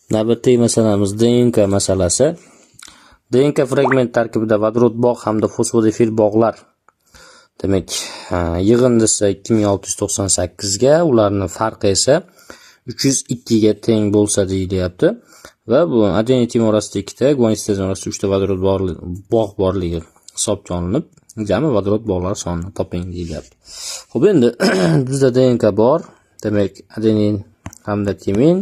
Navbatdagi masalamiz DNK masalasi. DNK fragment tarkibida vodorod bog' hamda fosfodifil bog'lar. Demak, yig'indisi 2698 ga, ularning farqi esa 302 ga teng bo'lsa deyilyapti. Va bu adenin timir orasida 2 ta, guanin sitozin orasida 3 ta vodorod bog' borligi hisobga olinib, jami vodorod bog'lar sonini toping deyilyapti. Xo'p, endi bizda DNK bor. Demak, adenin hamda timin,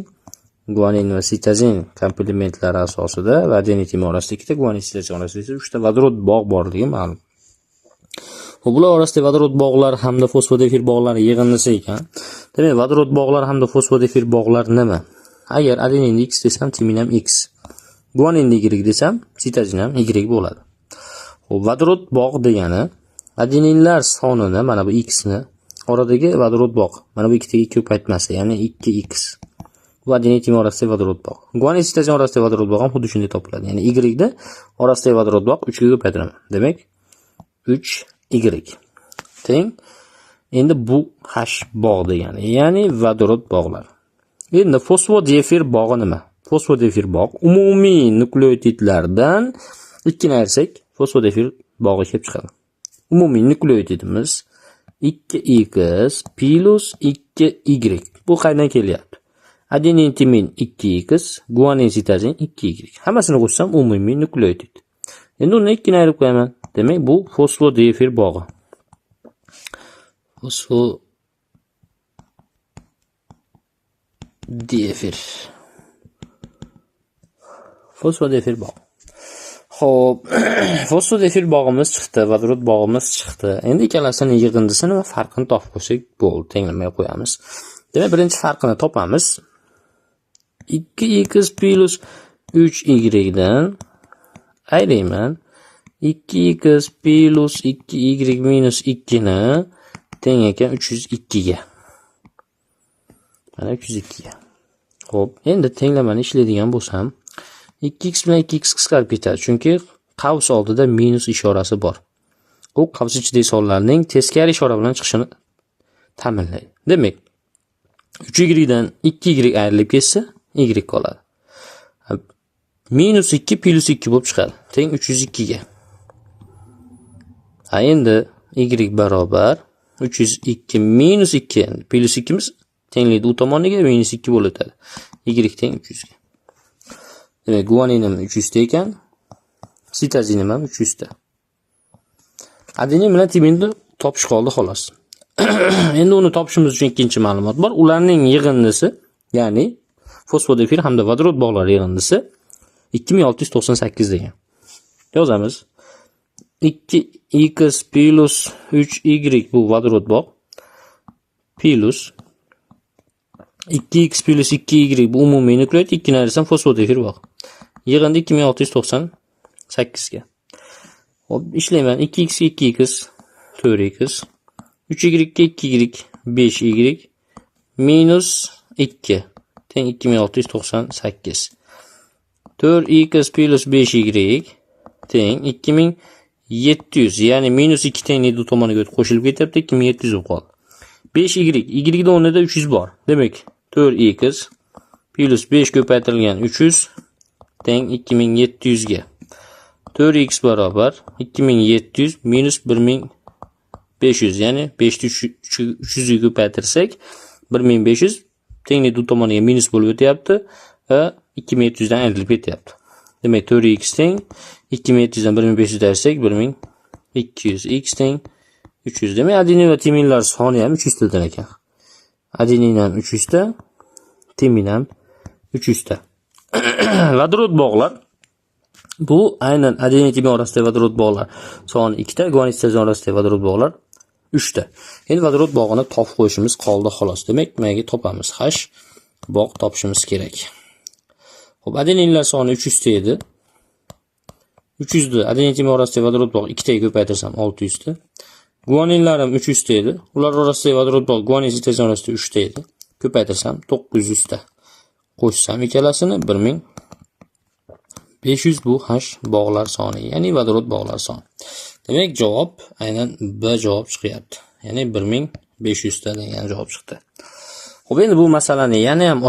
guanin va sitozin komplementlari asosida va adenin timir orasida 2 ta, guanin sitozin orasida esa 3 ta vodorod bog' borligi ma'lum. Bular orasida vodorod bog'lar hamda fosfodifil bog'lar yig'indisi ekan. Demak, vodorod bog'lar hamda fosfodifil bog'lar nima? Agar adenin X desam, timin ham X. Guanin Y desam, sitozin ham Y bo'ladi. Xo'p, vodorod bog' degani adeninlar sonini, mana bu X ni oradagi vodorod bog', mana bu ikkitaga ko'paytmasi, ya'ni 2X. Bu adenin timir orasidagi vodorod bog'. Guanin sitozin orasidagi vodorod bog' ham xuddi shunday topiladi. Ya'ni Y da orasidagi vodorod bog' 3 ga ko'paytiraman. Demak, 3Y teng. Endi bu H bog' degani, ya'ni vodorod bog'lar. Endi fosfodifil bog'i nima? Fosfodifil bog' umumiy nukleotidlardan ikkini ayirsak, fosfodifil bog'i kelib chiqadi. Umumiy nukleotidimiz 2X plus 2Y. Bu qayerdan kelyapti? Adenin timin 2X, guanin sitozin 2Y. Hammasini qo'shsam umumiy nukleotid. Endi uni ikkini ayirib qo'yaman. Demak, bu fosfodifil bog'i. Fosfodifil bog'. Xo'p, fosfodifil bog'imiz chiqdi, vodorod bog'imiz chiqdi. Endi ikkalasining yig'indisini va farqini topib qo'ysak bo'ldi, tenglamay qo'yamiz. Demak, birinchi farqini topamiz. 2X plus 3Y dan ayrayman. 2X plus 2Y minus 2 ni teng ekan 302 ga. Mana 302 ga. Xo'p, endi tenglamani ishlaydigan bo'lsam, 2x bilan 2x qisqarib ketadi, chunki qavs oldida minus ishorasi bor. U qavs ichidagi sonlarning teskari ishora bilan chiqishini ta'minlaydi. Demak, 3y dan 2y ayrilib ketsa, y qoladi. Minus 2 plus 2 bo'lib chiqadi. Teng 302 ga. Endi y barobar 302 minus 2 plus 2 miz tenglikda u tomoniga minus 2 bo'lib o'tadi. Y teng 300 ga. Demak, guaninim 300 ta ekan, sitozinim ham 300 ta. Adenin bilan timinni topish qoldi xolos. Endi uni topishimiz uchun ikkinchi ma'lumot bor. Ularning yig'indisi, ya'ni fosfodifil hamda vodorod bog'lar yig'indisi 2698 degan. Yozamiz. 2x plus 3y bu vodorod bog' plus 2x plus 2y bu umumiy nukleotid, 2 ni ayırsam fosfodifil bog'. Yig'indi 2698 ga. Hop, ishlayman. 2x 2x 4x 3y 2y 5y minus 2 teng 2698. 4x plus 5y teng 2700, ya'ni minus 2 tenglikda tomoniga qo'shilib ketyapti, 2700 bo'lib qoldi. 5y da o'rnida 300 bor. Demak, 4x plus 5 ko'paytirilgan 300 teng 2700 ga. 4x barobar 2700 minus 1500, ya'ni 5 ni 300 ga ko'paytirsak 1500 tenglikda tomoniga minus bo'lib o'tyapti va 2700 dan ayrilib ketyapti. Demak, 4x teng 2700 dan 1500 ayirsak 1200, x teng 300. Demak, adenin va timinlar soni ham 300 tadan ekan. Adenin ham 300 ta, timin ham 300 ta. Vodorod bog'lar bu aynan adenin timin orasidagi vodorod bog'lar soni 2 ta, guanin sitozin orasidagi vodorod bog'lar 3 ta. Endi vodorod bog'ini topib qo'yishimiz qoldi xolos. Demak, mana topamiz. H bog' topishimiz kerak. Xo'p, adeninlar soni 300 ta edi. 300 da adenin timin orasidagi vodorod bog' 2 taga ko'paytirsam 600 ta. Guaninlar ham 300 ta edi. Ular orasidagi vodorod bog' guanin sitozin orasida 3 ta edi. Ko'paytirsam 900 ta. Qo'shsam ikkalasini 1500 bu H bog'lar soni, ya'ni vodorod bog'lar soni. Demak, javob aynan B javob chiqyapti. Ya'ni 1500 ta degan javob chiqdi. Xo'p, endi bu masalani yana ham